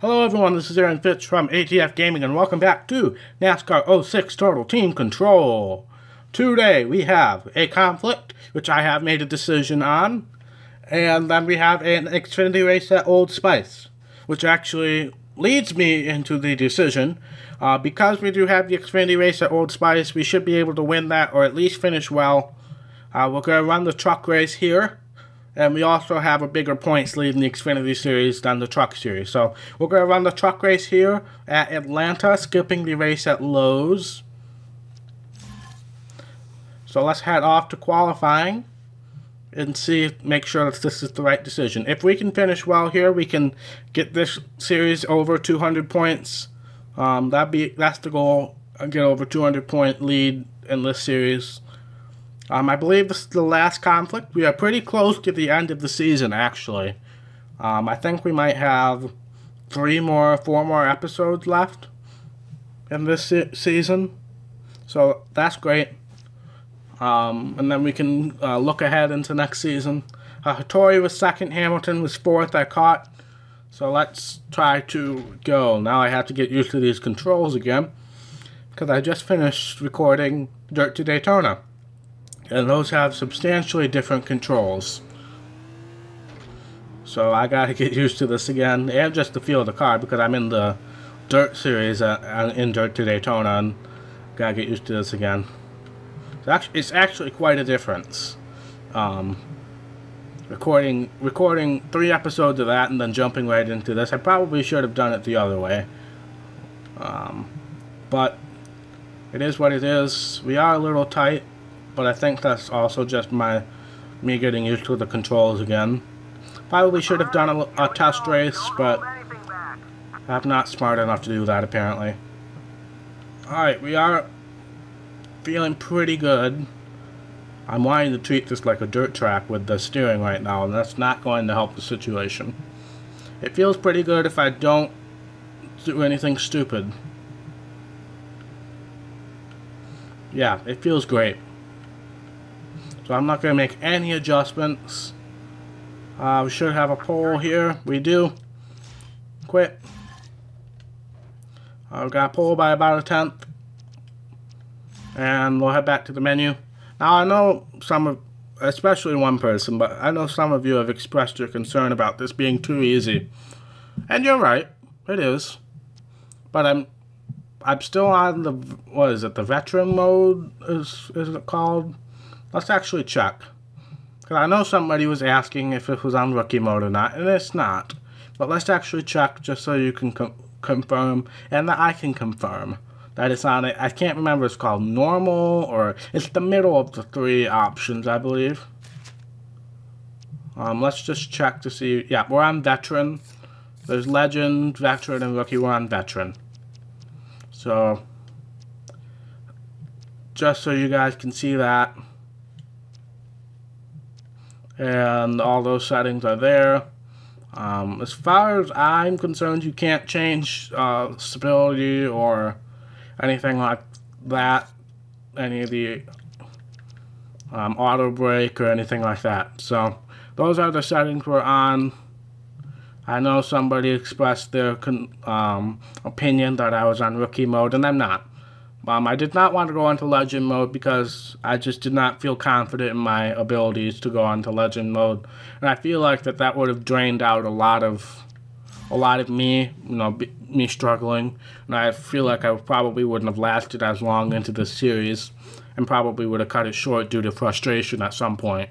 Hello everyone, this is Aaron Fitch from ATF Gaming and welcome back to NASCAR 06 Total Team Control. Today we have a conflict, which I have made a decision on, and then we have an Xfinity race at Old Spice, which actually leads me into the decision. Because we do have the Xfinity race at Old Spice, we should be able to win that or at least finish well. We're going to run the truck race here. And we also have a bigger points lead in the Xfinity Series than the Truck Series. So we're going to run the truck race here at Atlanta, skipping the race at Lowe's. So let's head off to qualifying and make sure that this is the right decision. If we can finish well here, we can get this series over 200 points. That's the goal, get over 200-point lead in this series. I believe this is the last conflict. We are pretty close to the end of the season, actually. I think we might have 4 more episodes left in this season. So that's great. And then we can look ahead into next season. Hattori was second, Hamilton was fourth, I caught. So let's try to go. Now I have to get used to these controls again, because I just finished recording Dirt to Daytona. And those have substantially different controls. So I gotta get used to this again, and just the feel of the car, because I'm in the Dirt series in Dirt to Daytona, and gotta get used to this again. It's actually quite a difference. Recording 3 episodes of that and then jumping right into this. I probably should have done it the other way. But it is what it is. We are a little tight. But I think that's also just me getting used to the controls again. Probably should have done a test race, but I'm not smart enough to do that, apparently. Alright, we are feeling pretty good. I'm wanting to treat this like a dirt track with the steering right now, and that's not going to help the situation. It feels pretty good if I don't do anything stupid. Yeah, it feels great. So I'm not going to make any adjustments. We should have a pole here. We do. Quit. We've got a pole by about a tenth. And we'll head back to the menu. Now I know especially one person, but I know some of you have expressed your concern about this being too easy. And you're right. It is. But I'm still on the, what is it, the veteran mode is it called? Let's actually check. Because I know somebody was asking if it was on rookie mode or not, and it's not. But let's actually check just so you can confirm, and that I can confirm that it's on it. I can't remember if it's called normal, or it's the middle of the 3 options, I believe. Let's just check to see. Yeah, we're on veteran. There's legend, veteran, and rookie. We're on veteran. So, just so you guys can see that. And all those settings are there. As far as I'm concerned, you can't change stability or anything like that. Any of the auto brake or anything like that. So those are the settings we're on. I know somebody expressed their opinion that I was on rookie mode, and I'm not. I did not want to go into legend mode because I just did not feel confident in my abilities to go into legend mode, and I feel like that would have drained out a lot of me, me struggling, and I feel like I probably wouldn't have lasted as long into this series, and probably would have cut it short due to frustration at some point.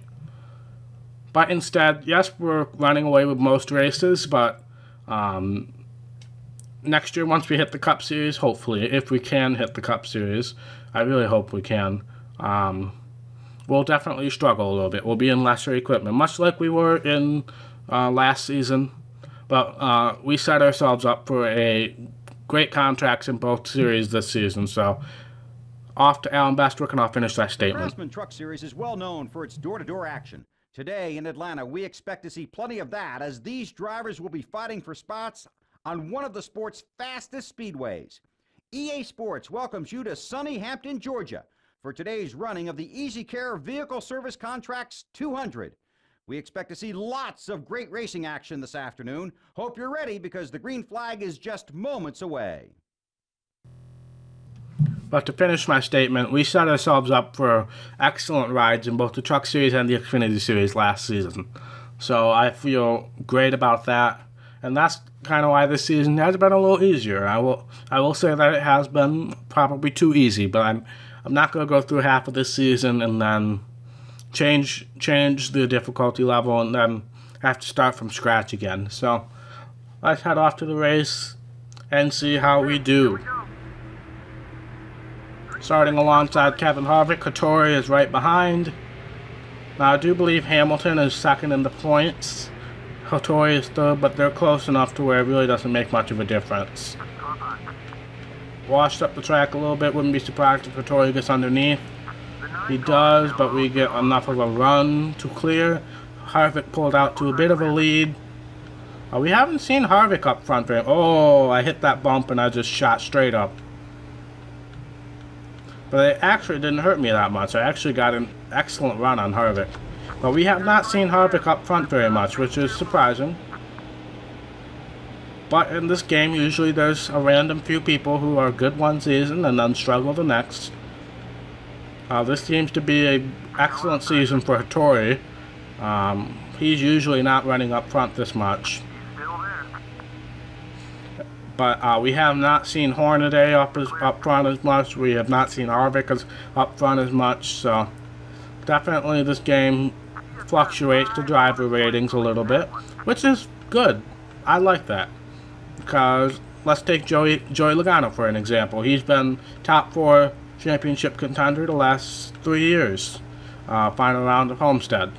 But instead, yes, we're running away with most races, but next year, once we hit the Cup Series, hopefully, if we can hit the Cup Series, I really hope we can, we'll definitely struggle a little bit. We'll be in lesser equipment, much like we were in last season. But we set ourselves up for a great contracts in both series this season. So, off to Alan Bestwick, and I'll finish that statement. The Craftsman Truck Series is well known for its door-to-door action. Today in Atlanta, we expect to see plenty of that, as these drivers will be fighting for spots on one of the sport's fastest speedways. EA Sports welcomes you to sunny Hampton, Georgia, for today's running of the Easy Care Vehicle Service Contracts 200. We expect to see lots of great racing action this afternoon. Hope you're ready because the green flag is just moments away. But to finish my statement, we set ourselves up for excellent rides in both the Truck Series and the Xfinity Series last season. So I feel great about that. And that's kind of why this season has been a little easier. I will say that it has been probably too easy, but I'm not going to go through half of this season and then change the difficulty level and then have to start from scratch again. So let's head off to the race and see how we do. Starting alongside Kevin Harvick, Hattori is right behind. Now I do believe Hamilton is second in the points. Hattori is third, but they're close enough to where it really doesn't make much of a difference. Washed up the track a little bit, wouldn't be surprised if Hattori gets underneath. He does, but we get enough of a run to clear. Harvick pulled out to a bit of a lead. We haven't seen Harvick up front very. Oh, I hit that bump and I just shot straight up. But it actually didn't hurt me that much. I actually got an excellent run on Harvick. But we have not seen Harvick up front very much, which is surprising. But in this game, usually there's a random few people who are good one season and then struggle the next. This seems to be an excellent season for Hattori. He's usually not running up front this much. But we have not seen Hornaday up front as much. We have not seen Harvick up front as much. So definitely this game fluctuates the driver ratings a little bit, which is good. I like that. Because let's take Joey Logano for an example. He's been top 4 championship contender the last 3 years. Final round of Homestead.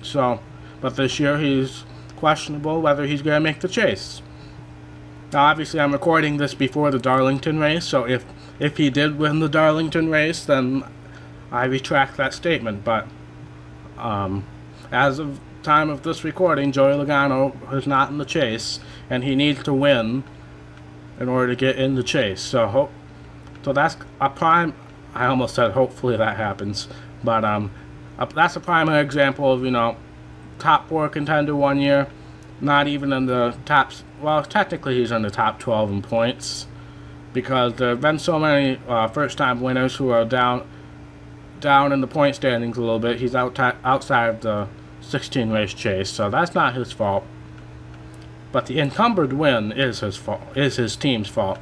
So, but this year he's questionable whether he's going to make the chase. Now obviously I'm recording this before the Darlington race, so if he did win the Darlington race, then I retract that statement. But as of time of this recording, Joey Logano is not in the chase, and he needs to win in order to get in the chase. So that's a prime. I almost said hopefully that happens, but that's a prime example of, you know, top 4 contender 1 year, not even in the top. Well, technically he's in the top 12 in points, because there have been so many first-time winners who are down in the point standings a little bit. He's outside of the 16 race chase, so that's not his fault. But the encumbered win is his fault, is his team's fault.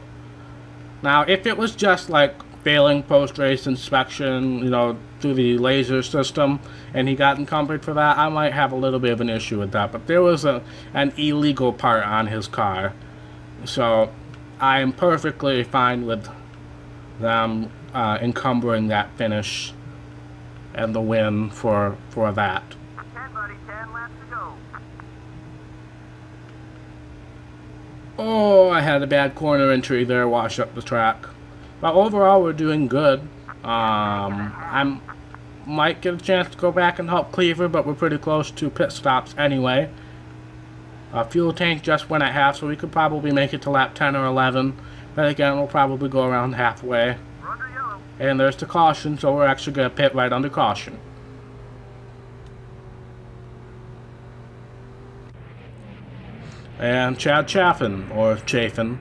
Now, if it was just like failing post-race inspection, you know, through the laser system, and he got encumbered for that, I might have a little bit of an issue with that. But there was an illegal part on his car, so I am perfectly fine with them encumbering that finish and the win for that. 10, buddy, 10 laps to go. Oh, I had a bad corner entry there, wash up the track. But overall, we're doing good. I might get a chance to go back and help Cleaver, but we're pretty close to pit stops anyway. Fuel tank just went at half, so we could probably make it to lap 10 or 11. But again, we'll probably go around halfway. And there's the caution, so we're actually going to pit right under caution. And Chad Chaffin, or Chafin,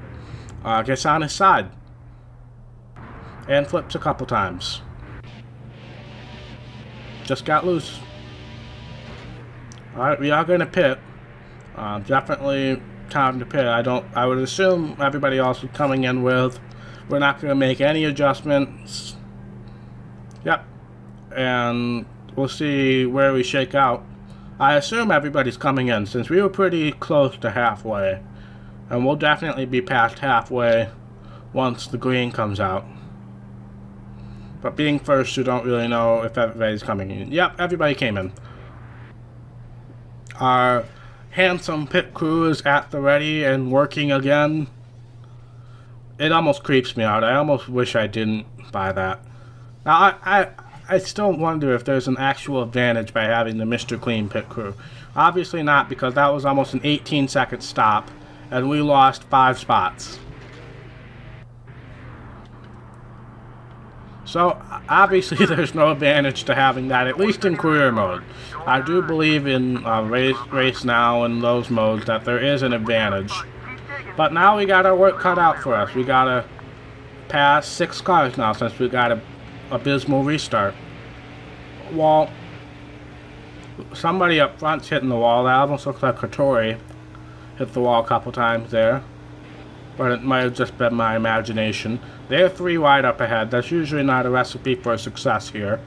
gets on his side. And flips a couple times. Just got loose. Alright, we are going to pit. Definitely time to pit. I would assume everybody else is coming in with. We're not going to make any adjustments. Yep. And we'll see where we shake out. I assume everybody's coming in, since we were pretty close to halfway. And we'll definitely be past halfway once the green comes out. But being first, you don't really know if everybody's coming in. Yep, everybody came in. Our handsome pit crew is at the ready and working again. It almost creeps me out. I almost wish I didn't buy that. Now, I still wonder if there's an actual advantage by having the Mr. Clean pit crew. Obviously not, because that was almost an 18-second stop, and we lost 5 spots. So, obviously there's no advantage to having that, at least in career mode. I do believe in race now and those modes that there is an advantage. But now we got our work cut out for us. We gotta pass 6 cars now since we got a abysmal restart. Well, somebody up front's hitting the wall. That almost looks like Hattori hit the wall a couple times there. But it might have just been my imagination. They're 3 wide up ahead. That's usually not a recipe for success here.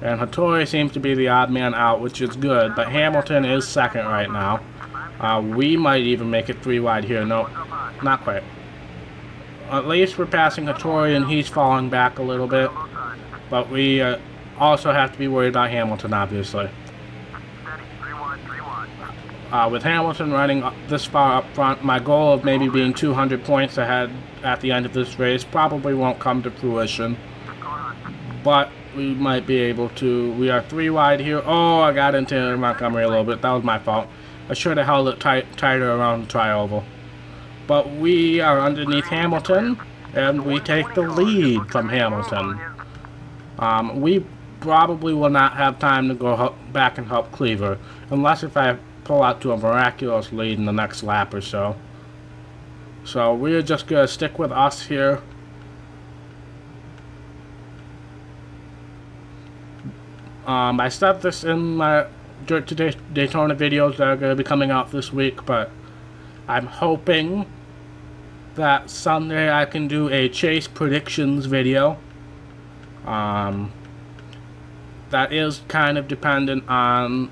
And Hattori seems to be the odd man out, which is good. But Hamilton is second right now. We might even make it 3 wide here. No, not quite. At least we're passing Hattori and he's falling back a little bit. But we also have to be worried about Hamilton, obviously. With Hamilton running this far up front, my goal of maybe being 200 points ahead at the end of this race probably won't come to fruition. But we might be able to. We are 3 wide here. Oh, I got into Montgomery a little bit. That was my fault. I should have held it tighter around the tri-oval. But we are underneath Hamilton, and we take the lead from Hamilton. We probably will not have time to go back and help Cleaver, unless if I pull out to a miraculous lead in the next lap or so. So we're just going to stick with us here. I said this in my Dirt to Daytona videos that are going to be coming out this week, but I'm hoping that Sunday I can do a chase predictions video. That is kind of dependent on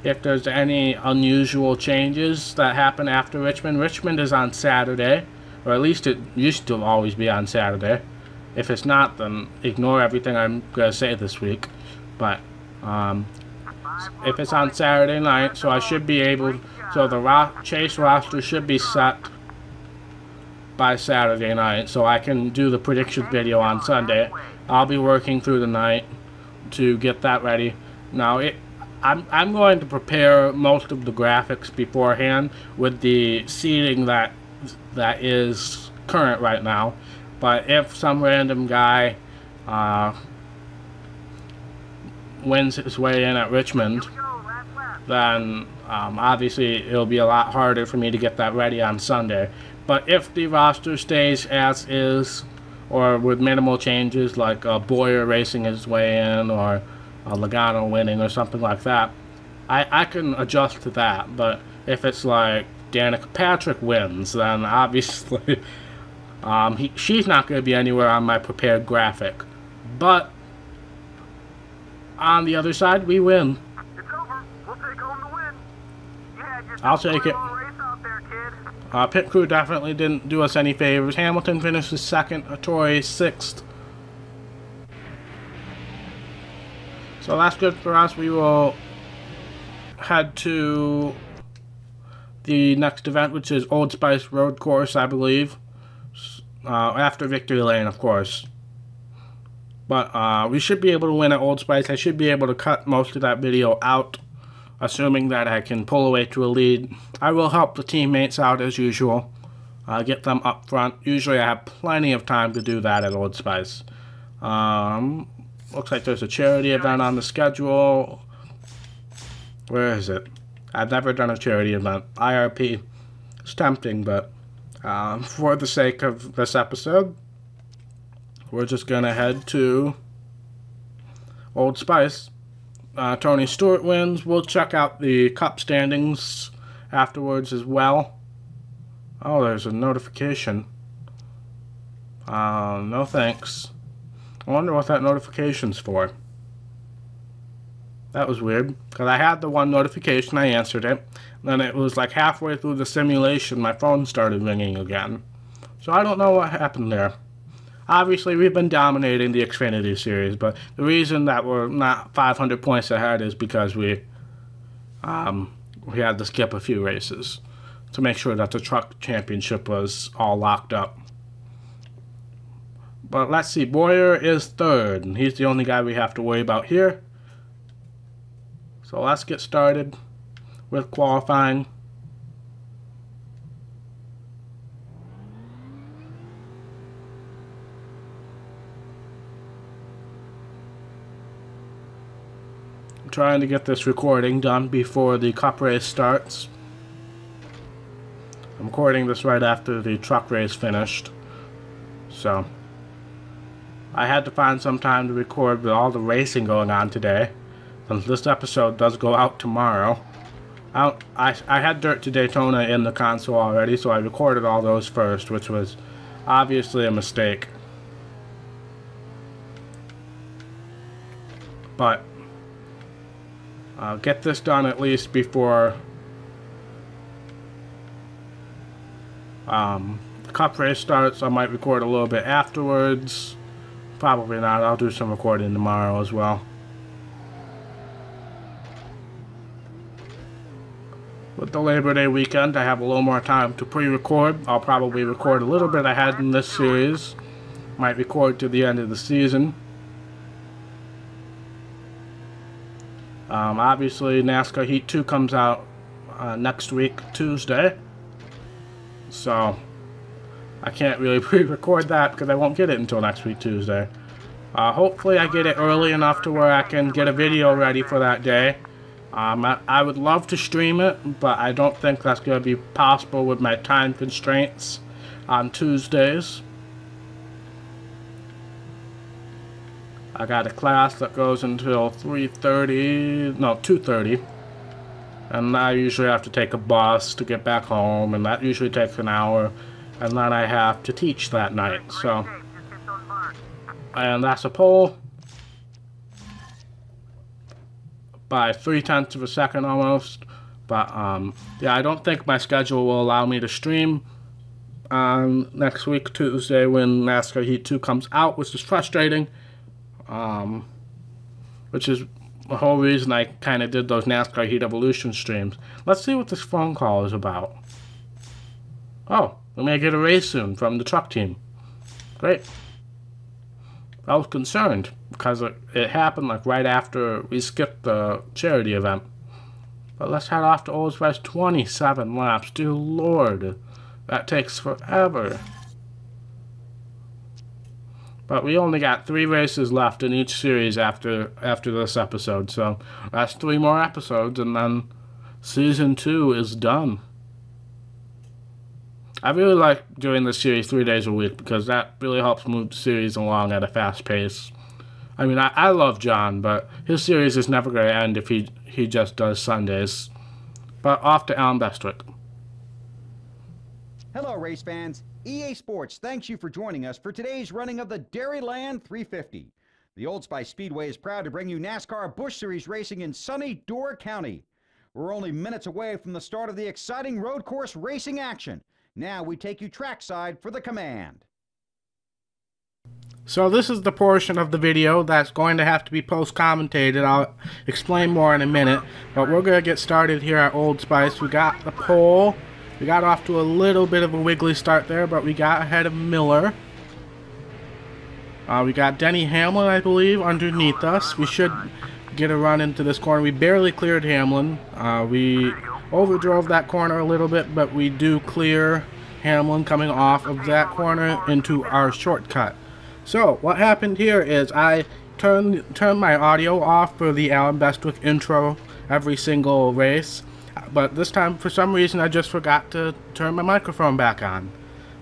if there's any unusual changes that happen after Richmond. Richmond is on Saturday, or at least it used to always be on Saturday. If it's not, then ignore everything I'm going to say this week. But if it's on Saturday night, so I should be able, so the chase roster should be set by Saturday night, so I can do the predictions video on Sunday. I'll be working through the night to get that ready. Now, I'm going to prepare most of the graphics beforehand with the seating that is current right now. But if some random guy wins his way in at Richmond, then obviously it'll be a lot harder for me to get that ready on Sunday. But if the roster stays as is, or with minimal changes like Boyer racing his way in, or Logano winning, or something like that, I can adjust to that. But if it's like Danica Patrick wins, then obviously she's not going to be anywhere on my prepared graphic. But on the other side, we win. It's over. We'll take home the win. You had yourself I'll take it. a race out there, kid. Pit crew definitely didn't do us any favors. Hamilton finishes second, Hattori sixth. So that's good for us. We will head to the next event, which is Old Spice Road Course, I believe. After Victory Lane, of course. But we should be able to win at Old Spice. I should be able to cut most of that video out, assuming that I can pull away to a lead. I will help the teammates out as usual, get them up front. Usually I have plenty of time to do that at Old Spice. Looks like there's a charity event on the schedule. Where is it? I've never done a charity event. IRP. It's tempting, but for the sake of this episode, we're just going to head to Old Spice. Tony Stewart wins. We'll check out the cup standings afterwards as well. Oh, there's a notification. No thanks. I wonder what that notification's for. That was weird, because I had the one notification, I answered it, then it was like halfway through the simulation, my phone started ringing again. So I don't know what happened there. Obviously, we've been dominating the Xfinity Series, but the reason that we're not 500 points ahead is because we had to skip a few races to make sure that the truck championship was all locked up. But let's see, Boyer is third, and he's the only guy we have to worry about here. So let's get started with qualifying. trying to get this recording done before the cup race starts. I'm recording this right after the truck race finished. So, I had to find some time to record with all the racing going on today, since this episode does go out tomorrow. I had Dirt to Daytona in the console already, so I recorded all those first, which was obviously a mistake. But I'll get this done at least before the cup race starts. I might record a little bit afterwards. Probably not. I'll do some recording tomorrow as well. With the Labor Day weekend, I have a little more time to pre-record. I'll probably record a little bit ahead in this series. Might record to the end of the season. Obviously, NASCAR Heat 2 comes out next week, Tuesday. So, I can't really pre-record that because I won't get it until next week, Tuesday. Hopefully, I get it early enough to where I can get a video ready for that day. I would love to stream it, but I don't think that's going to be possible with my time constraints on Tuesdays. I got a class that goes until 3:30, no, 2:30. And I usually have to take a bus to get back home, and that usually takes an hour. And then I have to teach that night, so. And that's a pole by 0.3 of a second almost. But, yeah, I don't think my schedule will allow me to stream on next week, Tuesday, when NASCAR Heat 2 comes out, which is frustrating. Which is the whole reason I kind of did those NASCAR Heat Evolution streams. Let's see what this phone call is about. Oh, we may get a race soon from the truck team. Great. I was concerned because it happened like right after we skipped the charity event. But let's head off to Old Spice. 27 laps. Dear Lord, that takes forever. But we only got 3 races left in each series after this episode, so that's 3 more episodes, and then Season 2 is done. I really like doing this series 3 days a week, because that really helps move the series along at a fast pace. I mean, I love John, but his series is never going to end if he just does Sundays. But off to Alan Bestwick. Hello, race fans. EA Sports thanks you for joining us for today's running of the Dairyland 350. The Old Spice Speedway is proud to bring you NASCAR Busch Series racing in sunny Door County. We're only minutes away from the start of the exciting road course racing action. Now we take you trackside for the command. So this is the portion of the video that's going to have to be post-commentated. I'll explain more in a minute, but we're going to get started here at Old Spice. We got the pole. We got off to a little bit of a wiggly start there, but we got ahead of Miller. We got Denny Hamlin, I believe, underneath us. We should get a run into this corner. We barely cleared Hamlin. We overdrove that corner a little bit, but we do clear Hamlin coming off of that corner into our shortcut. So, what happened here is I turned my audio off for the Alan Bestwick intro every single race. But this time, for some reason, I just forgot to turn my microphone back on.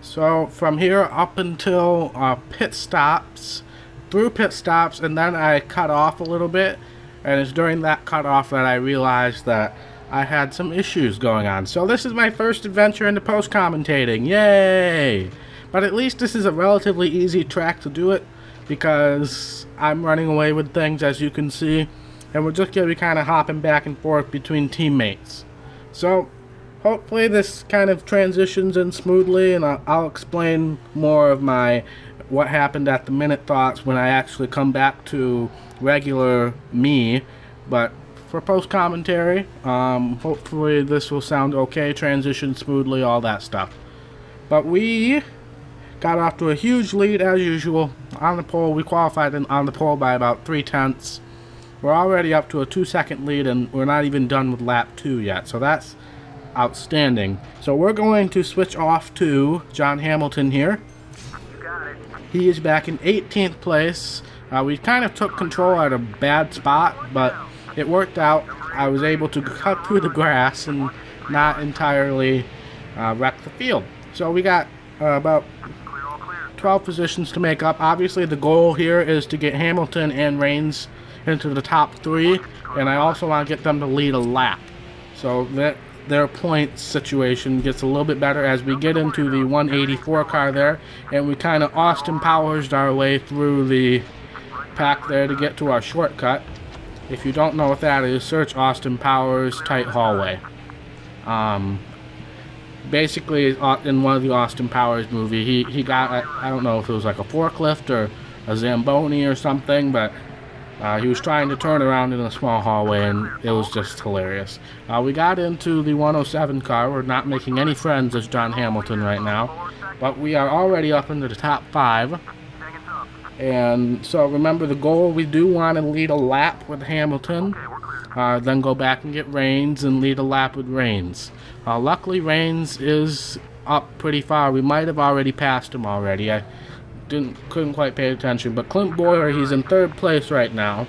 So, from here up until pit stops, through pit stops, and then I cut off a little bit. And it's during that cut off that I realized that I had some issues going on. So, this is my first adventure into post-commentating. Yay! But at least this is a relatively easy track to do it, because I'm running away with things, as you can see. And we're just going to be kind of hopping back and forth between teammates. So, hopefully this kind of transitions in smoothly, and I'll explain more of my what happened at the minute thoughts when I actually come back to regular me. But for post-commentary, hopefully this will sound okay, transition smoothly, all that stuff. But we got off to a huge lead as usual on the pole. We qualified on the pole by about 0.3. We're already up to a 2-second lead, and we're not even done with lap 2 yet, so that's outstanding. So we're going to switch off to John Hamilton here. He is back in 18th place. We kind of took control at a bad spot, but it worked out. I was able to cut through the grass and not entirely wreck the field. So we got about 12 positions to make up. Obviously, the goal here is to get Hamilton and Reigns into the top 3, and I also want to get them to lead a lap. So that their points situation gets a little bit better as we get into the 184 car there, and we kind of Austin Powers our way through the pack there to get to our shortcut. If you don't know what that is, search Austin Powers tight hallway. Basically, in one of the Austin Powers movie, he got, I don't know if it was like a forklift or a Zamboni or something, but he was trying to turn around in a small hallway, and it was just hilarious. We got into the 107 car. We're not making any friends as John Hamilton right now, but we are already up into the top 5. And so remember the goal, we do want to lead a lap with Hamilton, then go back and get Reigns and lead a lap with Reigns. Luckily Reigns is up pretty far. We might have already passed him already. I couldn't quite pay attention, but Clint Boyer, he's in 3rd place right now.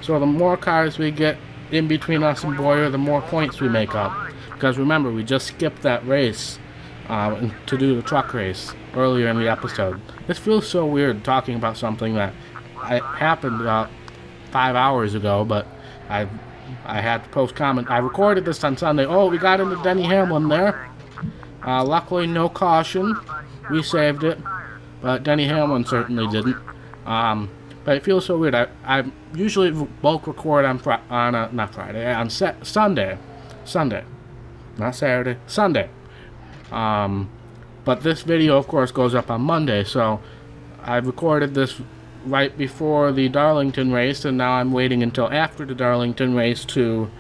So the more cars we get in between us and Boyer, the more points we make up. Because remember, we just skipped that race to do the truck race earlier in the episode. This feels so weird talking about something that happened about 5 hours ago, but I had to post comment. I recorded this on Sunday. Oh, we got into Denny Hamlin there. Luckily, no caution. We saved it, but Denny Hamlin certainly didn't. But it feels so weird. I usually bulk record on Sunday, not Saturday, Sunday. But this video, of course, goes up on Monday, so I recorded this right before the Darlington race, and now I'm waiting until after the Darlington race to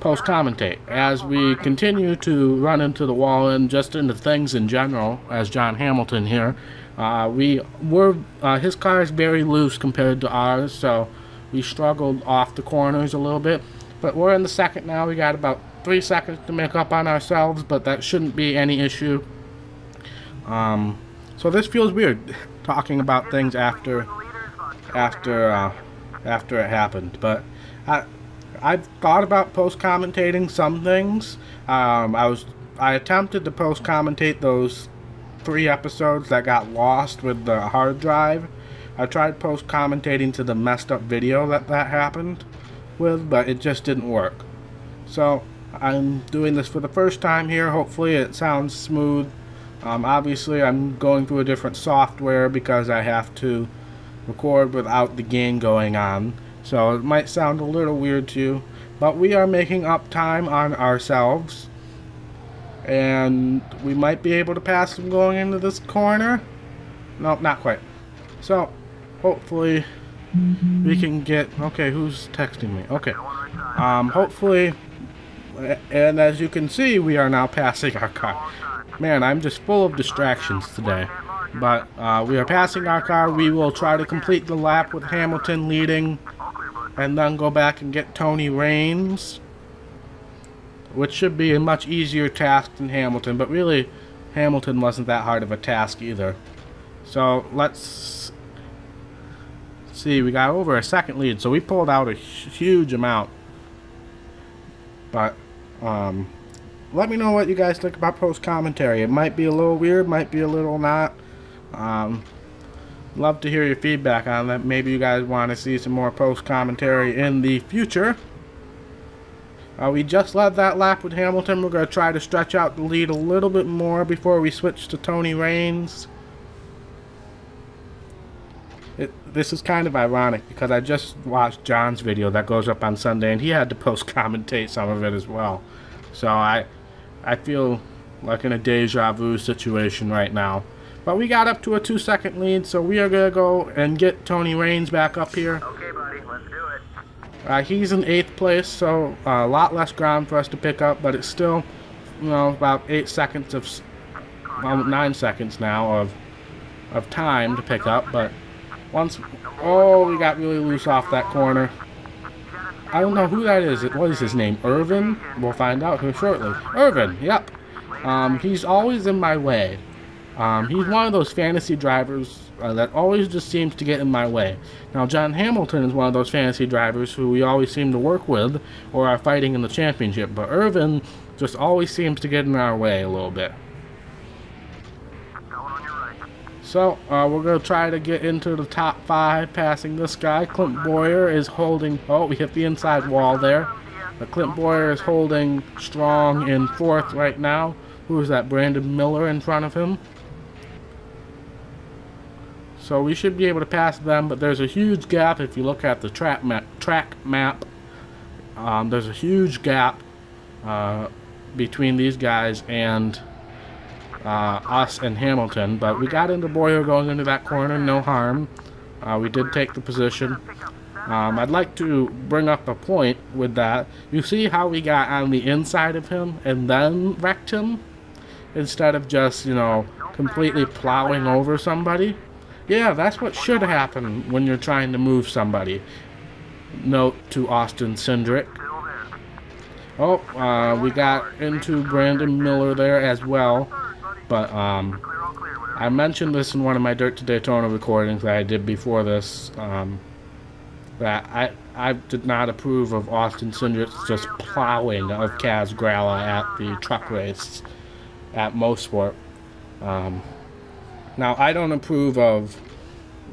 post-commentate. As we continue to run into the wall and just into things in general, as John Hamilton here, his car is very loose compared to ours, so we struggled off the corners a little bit. But we're in the second now. We got about 3 seconds to make up on ourselves, but that shouldn't be any issue. So this feels weird, talking about things after it happened. But I've thought about post-commentating some things. I attempted to post-commentate those 3 episodes that got lost with the hard drive. I tried post-commentating to the messed up video that happened with, but it just didn't work. So I'm doing this for the first time here. Hopefully it sounds smooth. Obviously I'm going through a different software because I have to record without the gain going on, so it might sound a little weird to you, but we are making up time on ourselves, and we might be able to pass them going into this corner. No, not quite. So hopefully we can get, okay, who's texting me? Okay, hopefully, and as you can see, we are now passing our car. Man, I'm just full of distractions today. But we are passing our car. We will try to complete the lap with Hamilton leading, and then go back and get Tony Reigns, which should be a much easier task than Hamilton. But really, Hamilton wasn't that hard of a task either. So let's see. We got over a second lead, so we pulled out a huge amount. But let me know what you guys think about post-commentary. It might be a little weird, might be a little not. Love to hear your feedback on that. Maybe you guys want to see some more post-commentary in the future. We just led that lap with Hamilton. We're going to try to stretch out the lead a little bit more before we switch to Tony Reigns. This is kind of ironic because I just watched John's video that goes up on Sunday, and he had to post-commentate some of it as well. So I feel like in a deja vu situation right now. But we got up to a 2-second lead, so we are going to go and get Tony Reigns back up here. Okay, buddy, let's do it. He's in 8th place, so a lot less ground for us to pick up, but it's still, you know, about 8 seconds of, well, 9 seconds now of time to pick up. But once, oh, we got really loose off that corner. I don't know who that is. What is his name? Irvin? We'll find out here shortly. Irvin, yep. He's always in my way. He's one of those fantasy drivers that always just seems to get in my way. Now, John Hamilton is one of those fantasy drivers who we always seem to work with or are fighting in the championship, but Irvin just always seems to get in our way a little bit. So, we're going to try to get into the top 5 passing this guy. Clint Boyer is holding... Oh, we hit the inside wall there. But Clint Boyer is holding strong in 4th right now. Who is that? Brandon Miller in front of him. So we should be able to pass them, but there's a huge gap if you look at the track map. There's a huge gap between these guys and us and Hamilton, but we got into Boyer going into that corner, no harm. We did take the position. I'd like to bring up a point with that. You see how we got on the inside of him and then wrecked him? Instead of just, you know, completely plowing over somebody? Yeah, that's what should happen when you're trying to move somebody. Note to Austin Cindric. Oh, we got into Brandon Miller there as well. But, I mentioned this in one of my Dirt to Daytona recordings that I did before this, that I did not approve of Austin Cindric's just plowing of Kaz Gralla at the truck race at Mosport. Now, I don't approve of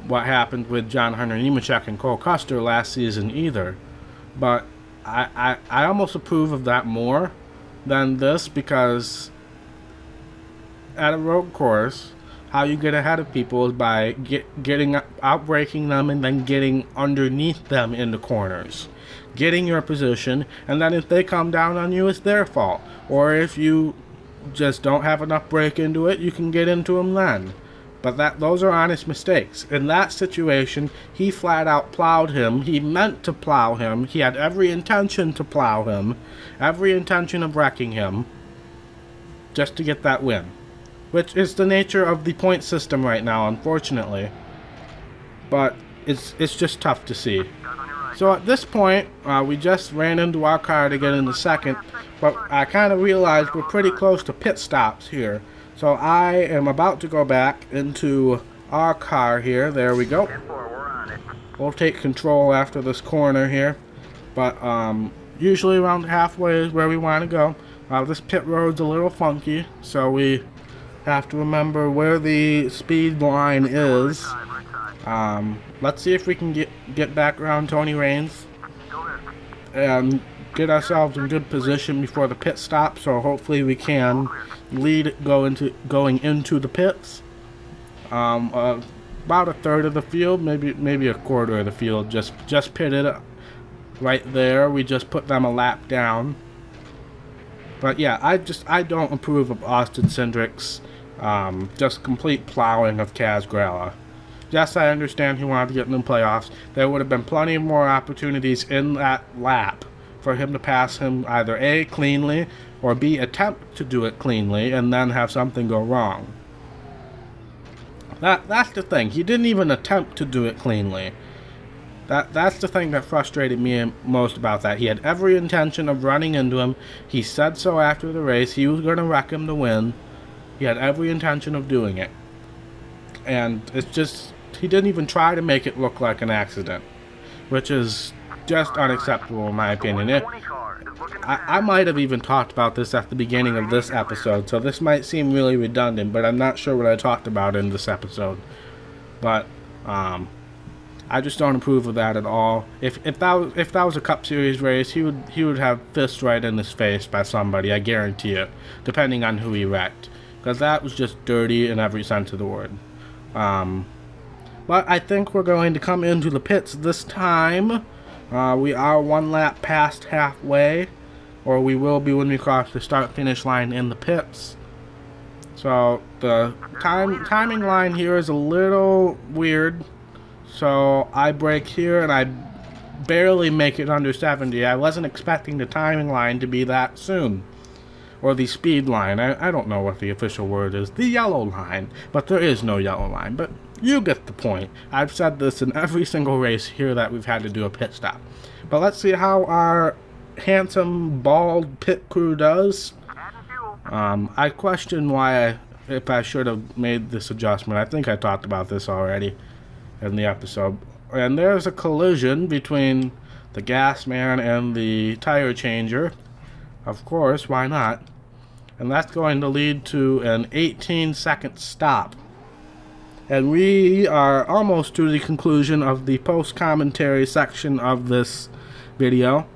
what happened with John Hunter Nemechek and Cole Custer last season either, but I almost approve of that more than this, because at a road course, how you get ahead of people is by outbraking them and then getting underneath them in the corners, getting your position, and then if they come down on you, it's their fault. Or if you just don't have enough brake into it, you can get into them then. But those are honest mistakes. In that situation, he flat out plowed him. He meant to plow him. He had every intention to plow him, every intention of wrecking him, just to get that win. Which is the nature of the point system right now, unfortunately. But it's just tough to see. So at this point, we just ran into our car to get into second, but I kind of realized we're pretty close to pit stops here. So I am about to go back into our car here. There we go. We'll take control after this corner here. But usually around halfway is where we want to go. This pit road's a little funky, so we have to remember where the speed line is. Let's see if we can get back around Tony Raines and get ourselves in good position before the pit stop, so hopefully we can lead going into the pits. About a third of the field, maybe a quarter of the field just pitted right there. We just put them a lap down. But yeah, I don't approve of Austin Cindric's just complete plowing of Kaz Gralla. Yes, I understand he wanted to get in the playoffs. There would have been plenty more opportunities in that lap for him to pass him either A, cleanly, or B, attempt to do it cleanly and then have something go wrong. That's the thing. He didn't even attempt to do it cleanly. That's the thing that frustrated me most about that. He had every intention of running into him. He said so after the race. He was going to wreck him to win. He had every intention of doing it. And it's just, he didn't even try to make it look like an accident, which is just unacceptable in my opinion. I might have even talked about this at the beginning of this episode, so this might seem really redundant, but I'm not sure what I talked about in this episode. But I just don't approve of that at all. If that was a Cup Series race, he would have fists right in his face by somebody, I guarantee it, depending on who he wrecked, because that was just dirty in every sense of the word. But I think we're going to come into the pits this time. We are one lap past halfway, or we will be when we cross the start-finish line in the pits. So the timing line here is a little weird. So I brake here and I barely make it under 70. I wasn't expecting the timing line to be that soon. Or the speed line. I don't know what the official word is. The yellow line. But there is no yellow line. But you get the point. I've said this in every single race here that we've had to do a pit stop. But let's see how our handsome, bald pit crew does. I question why if I should have made this adjustment. I think I talked about this already in the episode. And there's a collision between the gas man and the tire changer. Of course, why not? And that's going to lead to an 18-second stop. And we are almost to the conclusion of the post-commentary section of this video.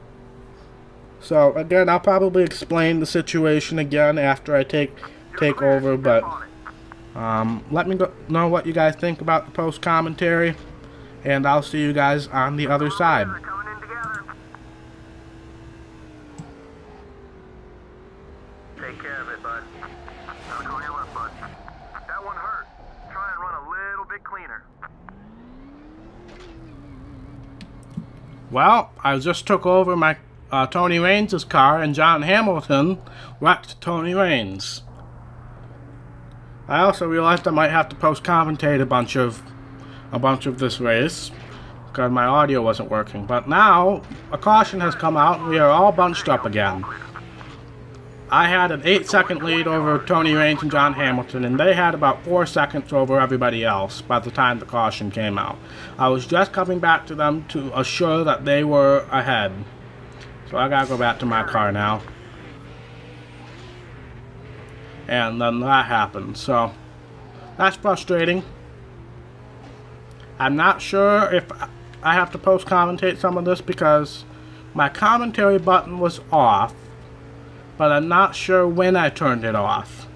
So again, I'll probably explain the situation again after I take over, but let me know what you guys think about the post-commentary, and I'll see you guys on the other side. Coming in together. Take care of it, bud. Now go on your left, bud. That one hurt. Try and run a little bit cleaner. Well, I just took over my Tony Raines' car, and John Hamilton wrecked Tony Raines. I also realized I might have to post-commentate a bunch of this race because my audio wasn't working. But now a caution has come out, and we are all bunched up again. I had an 8-second lead over Tony Raines and John Hamilton, and they had about 4 seconds over everybody else by the time the caution came out. I was just coming back to them to assure that they were ahead. So I gotta go back to my car now. And then that happened, so that's frustrating. I'm not sure if I have to post-commentate some of this because my commentary button was off, but I'm not sure when I turned it off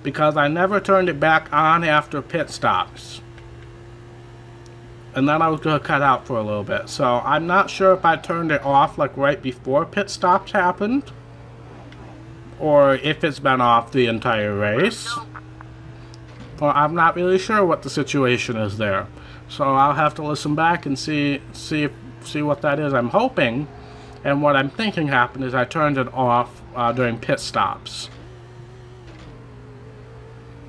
because I never turned it back on after pit stops. And then I was going to cut out for a little bit. So I'm not sure if I turned it off like right before pit stops happened, or if it's been off the entire race. Or I'm not really sure what the situation is there. So I'll have to listen back and see what that is. I'm hoping, and what I'm thinking happened is I turned it off during pit stops.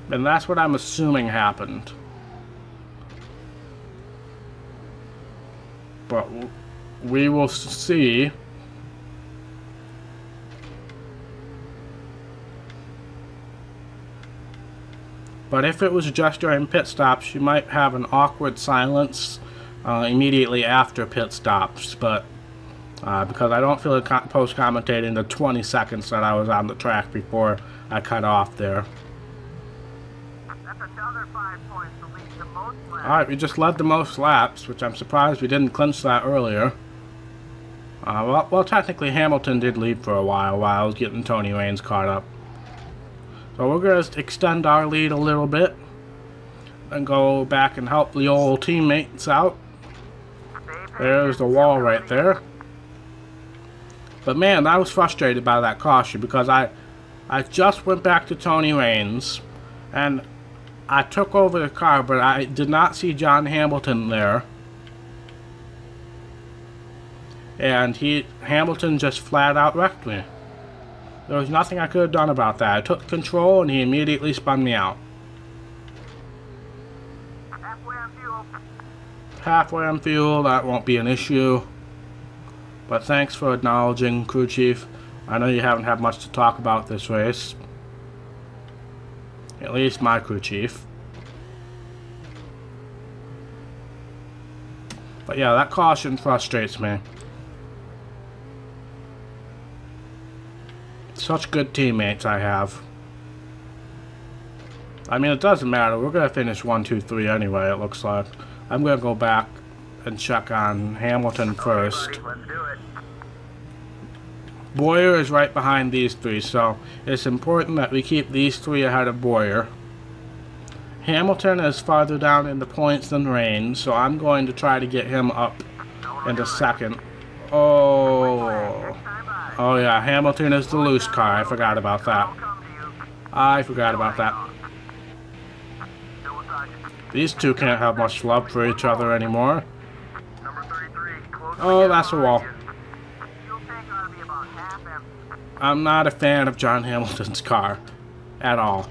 And that's what I'm assuming happened. But we will see. But if it was just during pit stops, you might have an awkward silence immediately after pit stops. But because I don't feel like post-commentating the 20 seconds that I was on the track before I cut off there. That's another 5 points to lead the most laps. Alright, we just led the most laps, which I'm surprised we didn't clinch that earlier. Well, technically Hamilton did lead for a while I was getting Tony Raines caught up. So we're going to extend our lead a little bit and go back and help the old teammates out. There's the wall right there. But man, I was frustrated by that caution because I just went back to Tony Raines and I took over the car, but I did not see John Hamilton there. And Hamilton just flat out wrecked me. There was nothing I could have done about that. I took control and he immediately spun me out. Halfway on fuel. Halfway on fuel, that won't be an issue. But thanks for acknowledging, crew chief. I know you haven't had much to talk about this race. At least my crew chief. But yeah, that caution frustrates me. Such good teammates I have. I mean, it doesn't matter. We're going to finish 1, 2, 3 anyway, it looks like. I'm going to go back and check on Hamilton first. Buddy, let's do it. Boyer is right behind these three, so it's important that we keep these three ahead of Boyer. Hamilton is farther down in the points than Raines, so I'm going to try to get him up in a second. Oh yeah, Hamilton is the loose car. I forgot about that. I forgot about that. These two can't have much love for each other anymore. Oh, that's a wall. I'm not a fan of John Hamilton's car at all.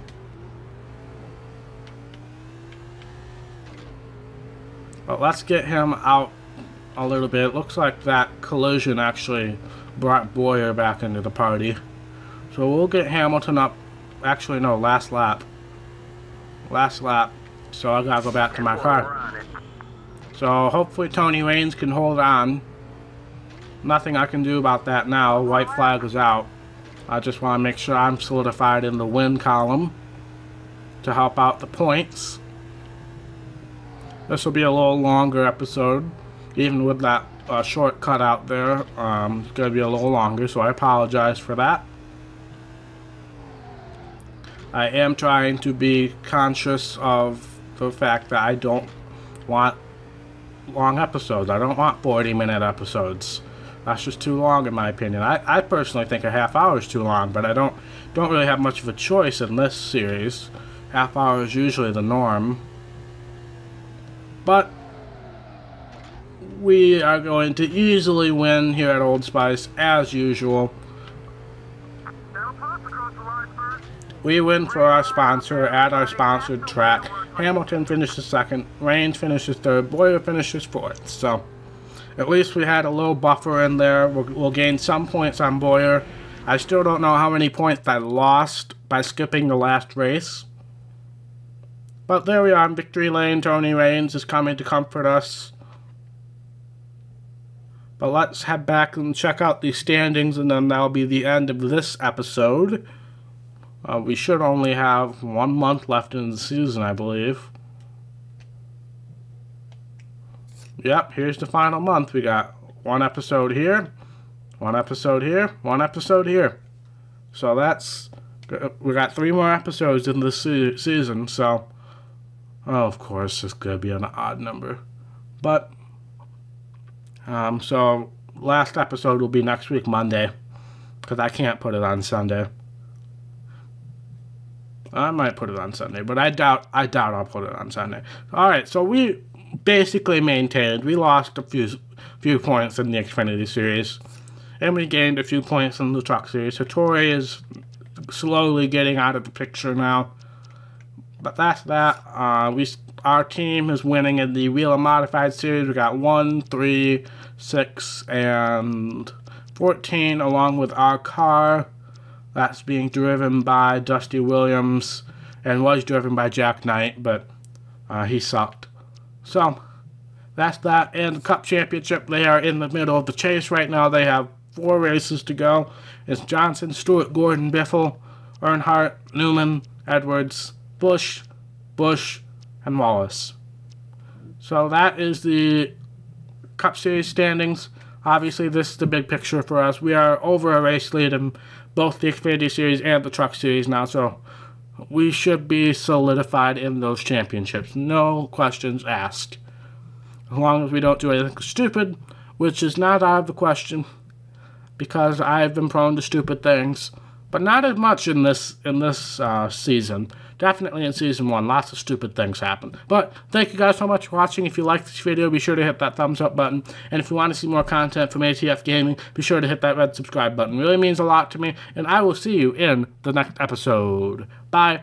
But let's get him out a little bit. It looks like that collision actually brought Boyer back into the party. So we'll get Hamilton up. Actually, no, last lap. Last lap. So I gotta go back to my 10-4, we're car. on it. So hopefully Tony Raines can hold on. Nothing I can do about that now. White flag is out. I just want to make sure I'm solidified in the win column to help out the points. This will be a little longer episode, even with that short cut out there. It's going to be a little longer, so I apologize for that. I am trying to be conscious of the fact that I don't want long episodes. I don't want 40-minute episodes. That's just too long in my opinion. I personally think a half hour is too long, but I don't really have much of a choice in this series. Half hour is usually the norm. But we are going to easily win here at Old Spice as usual. Now toss across the line first. We win for our sponsor at our sponsored track. Hamilton finishes second, Raines finishes third, Boyer finishes fourth. So at least we had a little buffer in there. We'll gain some points on Boyer. I still don't know how many points I lost by skipping the last race. But there we are in victory lane. Tony Raines is coming to comfort us. But let's head back and check out the standings, and then that'll be the end of this episode. We should only have 1 month left in the season, I believe. Yep, here's the final month. We got 1 episode here, 1 episode here, 1 episode here. So that's... we got 3 more episodes in this season, so... oh, of course, it's going to be an odd number. But... so, last episode will be next week, Monday. Because I can't put it on Sunday. I might put it on Sunday, but I doubt I'll put it on Sunday. Alright, so we basically maintained. We lost a few points in the Xfinity Series. And we gained a few points in the Truck Series. Hattori is slowly getting out of the picture now. But that's that. Our team is winning in the Wheel and Modified Series. We got 1, 3, 6, and 14, along with our car. That's being driven by Dusty Williams, and was driven by Jack Knight, but he sucked. So, that's that. And the Cup Championship, they are in the middle of the chase right now. They have 4 races to go. It's Johnson, Stewart, Gordon, Biffle, Earnhardt, Newman, Edwards, Busch, and Wallace. So that is the Cup Series standings. Obviously, this is the big picture for us. We are over a race lead in both the Xfinity Series and the Truck Series now, so we should be solidified in those championships. No questions asked. As long as we don't do anything stupid, which is not out of the question, because I've been prone to stupid things. But not as much in this season. Definitely in Season 1, lots of stupid things happen. But thank you guys so much for watching. If you liked this video, be sure to hit that thumbs up button. And if you want to see more content from ATF Gaming, be sure to hit that red subscribe button. It really means a lot to me. And I will see you in the next episode. Bye.